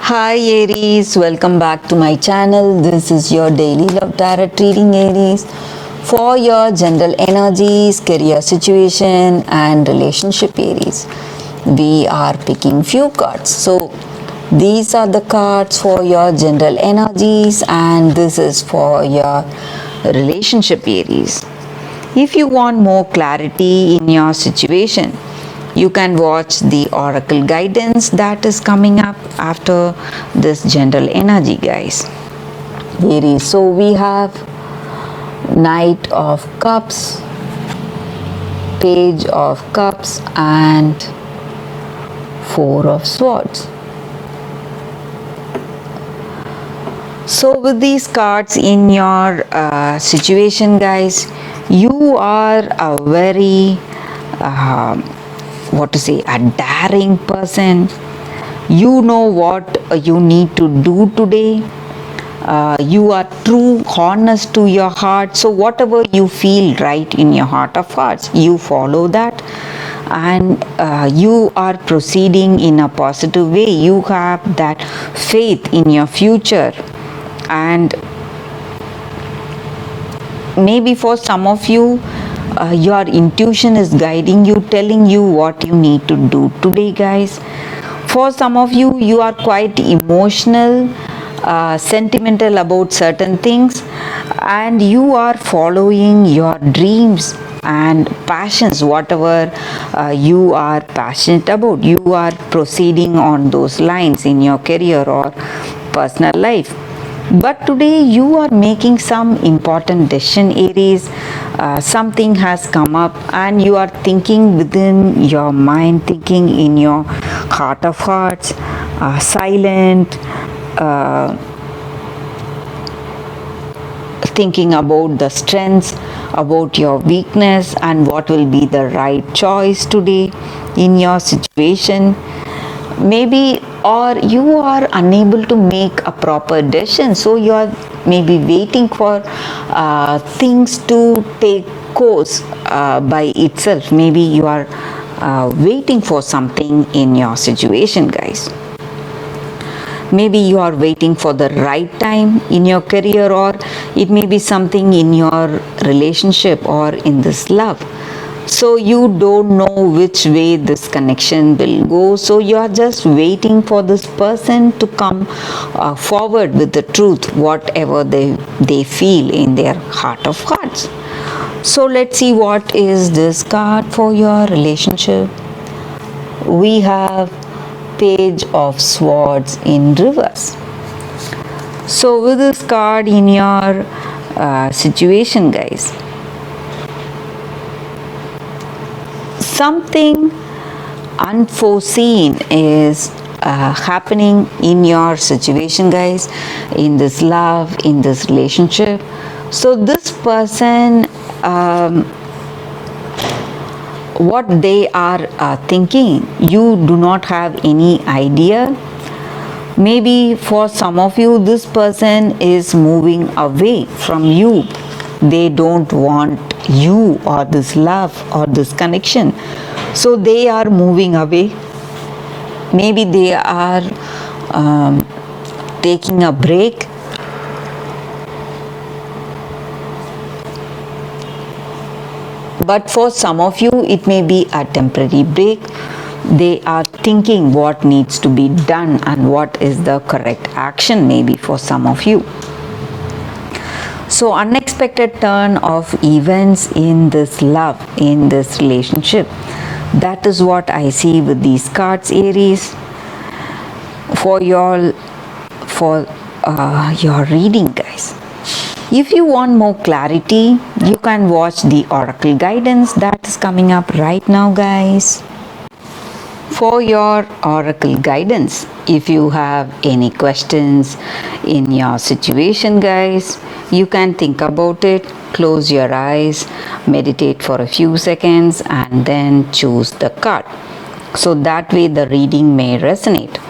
Hi Aries, welcome back to my channel. This is your daily love tarot reading, Aries, for your general energies, career situation and relationship, Aries. We are picking few cards. So these are the cards for your general energies and this is for your relationship, Aries. If you want more clarity in your situation, you can watch the oracle guidance that is coming up after this general energy, guys. Aries. So we have Knight of Cups, Page of Cups and Four of Swords. So with these cards in your situation, guys, you are a very a daring person. You know what you need to do today. You are true, honest to your heart. So whatever you feel right in your heart of hearts, you follow that, and you are proceeding in a positive way. You have that faith in your future, and maybe for some of you, your intuition is guiding you, telling you what you need to do today, guys. For some of you, you are quite emotional, sentimental about certain things, and you are following your dreams and passions, whatever you are passionate about. You are proceeding on those lines in your career or personal life. But today you are making some important decision, Aries. Something has come up and you are thinking within your mind, thinking in your heart of hearts, silent, thinking about the strengths, about your weakness and what will be the right choice today in your situation. Maybe, or you are unable to make a proper decision, so you are maybe waiting for things to take course by itself. Maybe you are waiting for something in your situation, guys. Maybe you are waiting for the right time in your career, or it may be something in your relationship or in this love. So you don't know which way this connection will go. So you are just waiting for this person to come forward with the truth, whatever they feel in their heart of hearts. So let's see what is this card for your relationship. We have Page of Swords in reverse. So with this card in your situation, guys, something unforeseen is happening in your situation, guys, in this love, in this relationship. So this person, what they are thinking, you do not have any idea. Maybe for some of you, this person is moving away from you. They don't want you or this love or this connection. So they are moving away. Maybe they are taking a break. But for some of you, it may be a temporary break. They are thinking what needs to be done and what is the correct action, maybe for some of you. So unexpected turn of events in this love, in this relationship. That is what I see with these cards, Aries. For your reading, guys. If you want more clarity, you can watch the oracle guidance that is coming up right now, guys. For your oracle guidance, if you have any questions in your situation, guys, you can think about it, close your eyes, meditate for a few seconds and then choose the card. So that way the reading may resonate.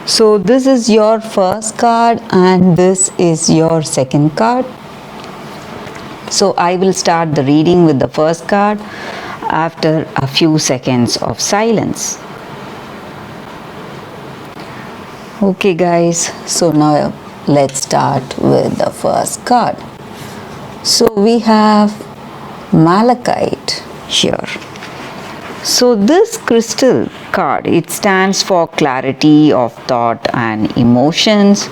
So this is your first card and this is your second card. So I will start the reading with the first card after a few seconds of silence. Okay guys, so now let's start with the first card. So we have Malachite here. So this crystal card, it stands for clarity of thought and emotions,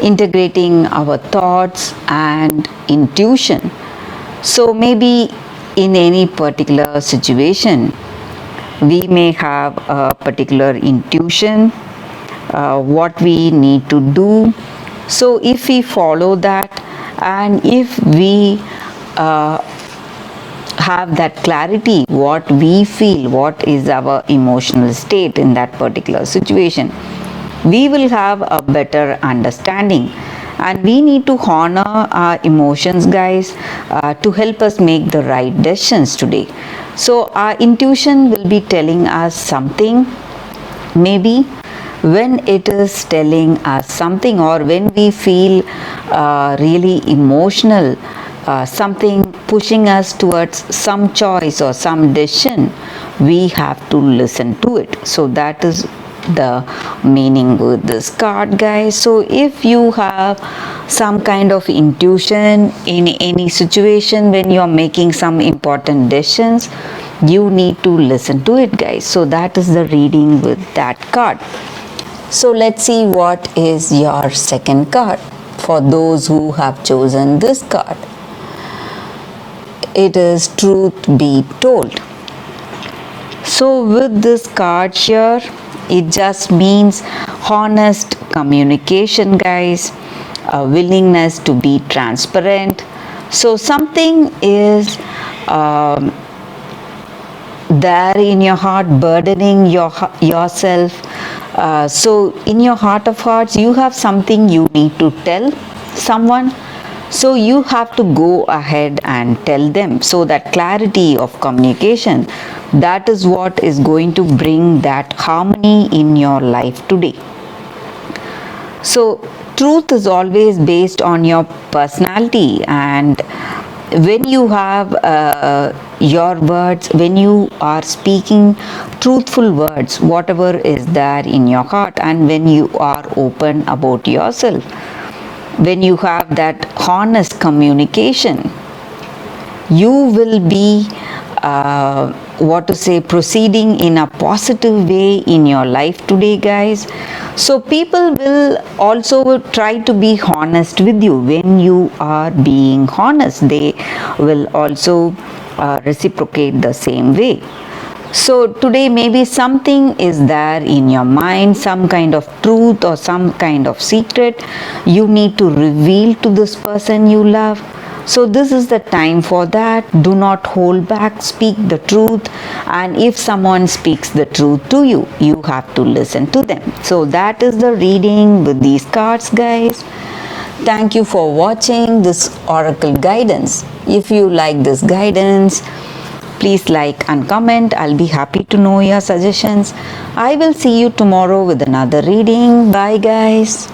integrating our thoughts and intuition. So maybe in any particular situation, we may have a particular intuition, what we need to do. So if we follow that, and if we have that clarity, what we feel, what is our emotional state in that particular situation, we will have a better understanding. And we need to honor our emotions, guys, to help us make the right decisions today. So our intuition will be telling us something. Maybe when it is telling us something, or when we feel really emotional, something pushing us towards some choice or some decision, we have to listen to it. So that is the meaning with this card, guys. So if you have some kind of intuition in any situation when you are making some important decisions, you need to listen to it, guys. So that is the reading with that card. So let's see what is your second card for those who have chosen this card. It is Truth Be Told. So with this card here, it just means honest communication, guys, a willingness to be transparent. So something is there in your heart, burdening yourself. So in your heart of hearts, you have something you need to tell someone. So you have to go ahead and tell them. So that clarity of communication, that is what is going to bring that harmony in your life today. So truth is always based on your personality, and when you have your words, when you are speaking truthful words, whatever is there in your heart, and when you are open about yourself, when you have that honest communication, you will be proceeding in a positive way in your life today, guys. So people will also try to be honest with you. When you are being honest, they will also reciprocate the same way. So today maybe something is there in your mind, some kind of truth or some kind of secret you need to reveal to this person you love. So this is the time for that. Do not hold back, speak the truth, and if someone speaks the truth to you, you have to listen to them. So that is the reading with these cards, guys. Thank you for watching this oracle guidance. If you like this guidance, please like and comment. I'll be happy to know your suggestions. I will see you tomorrow with another reading. Bye, guys.